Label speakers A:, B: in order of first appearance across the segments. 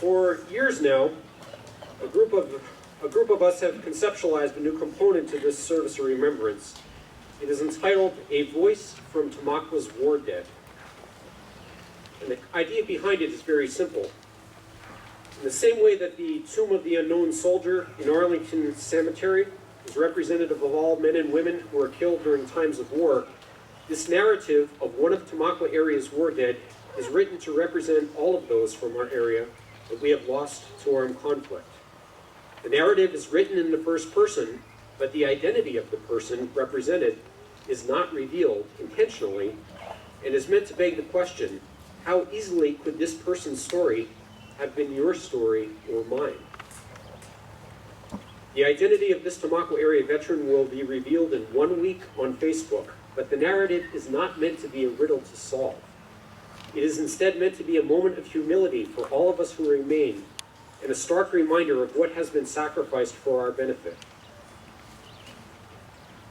A: For years now, a group of us have conceptualized a new component to this service of remembrance. It is entitled A Voice from Tamaqua's War Dead. And the idea behind it is very simple. In the same way that the Tomb of the Unknown Soldier in Arlington Cemetery is representative of all men and women who were killed during times of war, this narrative of one of Tamaqua area's war dead is written to represent all of those from our area that we have lost to armed conflict. The narrative is written in the first person, but the identity of the person represented is not revealed intentionally and is meant to beg the question, how easily could this person's story have been your story or mine? The identity of this Tamaqua area veteran will be revealed in 1 week on Facebook, but the narrative is not meant to be a riddle to solve. It is instead meant to be a moment of humility for all of us who remain, and a stark reminder of what has been sacrificed for our benefit.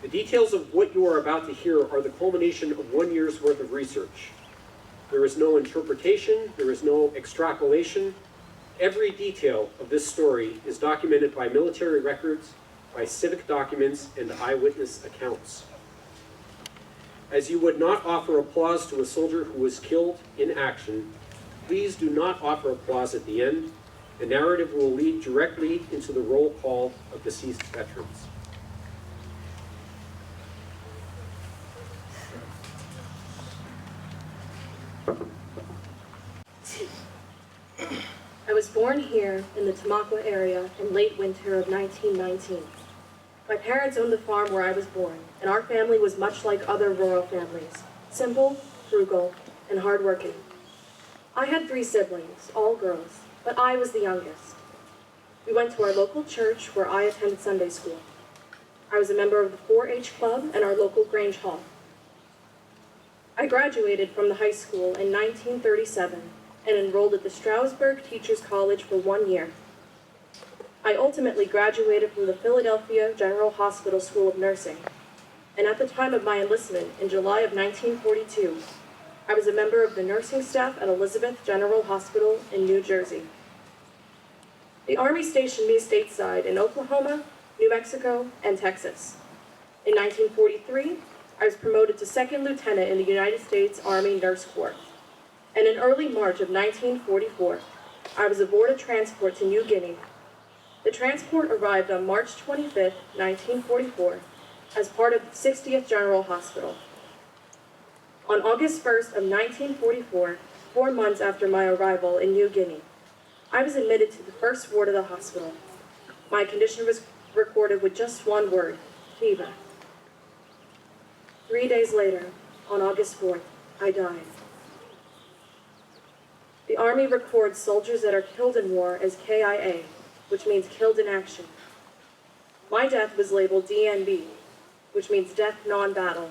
A: The details of what you are about to hear are the culmination of 1 year's worth of research. There is no interpretation, there is no extrapolation. Every detail of this story is documented by military records, by civic documents, and eyewitness accounts. As you would not offer applause to a soldier who was killed in action, please do not offer applause at the end. The narrative will lead directly into the roll call of deceased veterans.
B: I was born here in the Tamaqua area in late winter of 1919. My parents owned the farm where I was born, and our family was much like other rural families, simple, frugal, and hardworking. I had 3 siblings, all girls, but I was the youngest. We went to our local church where I attended Sunday school. I was a member of the 4-H club and our local Grange Hall. I graduated from the high school in 1937 and enrolled at the Stroudsburg Teachers College for 1 year. I ultimately graduated from the Philadelphia General Hospital School of Nursing, and at the time of my enlistment in July of 1942, I was a member of the nursing staff at Elizabeth General Hospital in New Jersey. The Army stationed me stateside in Oklahoma, New Mexico, and Texas. In 1943, I was promoted to 2nd Lieutenant in the United States Army Nurse Corps. And in early March of 1944, I was aboard a transport to New Guinea. The transport arrived on March 25, 1944, as part of the 60th General Hospital. On August 1st of 1944, 4 months after my arrival in New Guinea, I was admitted to the first ward of the hospital. My condition was recorded with just 1 word, fever. 3 days later, on August 4th, I died. The Army records soldiers that are killed in war as KIA, which means killed in action. My death was labeled DNB, which means death non-battle.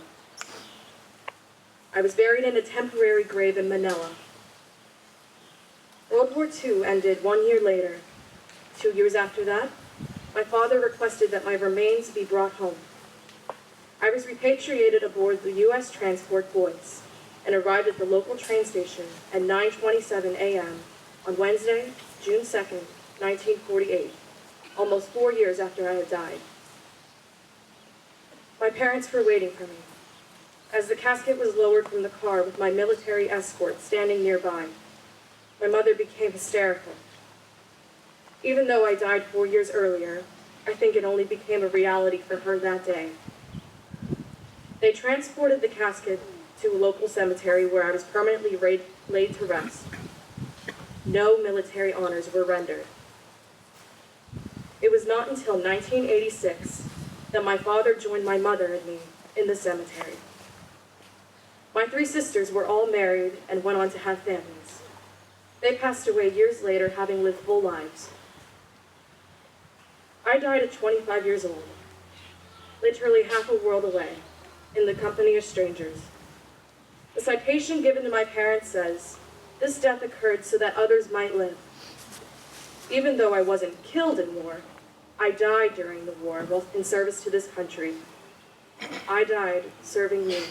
B: I was buried in a temporary grave in Manila. World War II ended 1 year later. 2 years after that, my father requested that my remains be brought home. I was repatriated aboard the U.S. transport Boyce and arrived at the local train station at 9:27 a.m. on Wednesday, June 2nd, 1948, almost 4 years after I had died. My parents were waiting for me. As the casket was lowered from the car with my military escort standing nearby, my mother became hysterical. Even though I died 4 years earlier, I think it only became a reality for her that day. They transported the casket to a local cemetery where I was permanently laid to rest. No military honors were rendered. It was not until 1986 that my father joined my mother and me in the cemetery. My 3 sisters were all married and went on to have families. They passed away years later, having lived full lives. I died at 25 years old, literally half a world away, in the company of strangers. The citation given to my parents says, "This death occurred so that others might live." Even though I wasn't killed in war, I died during the war while in service to this country. I died serving you.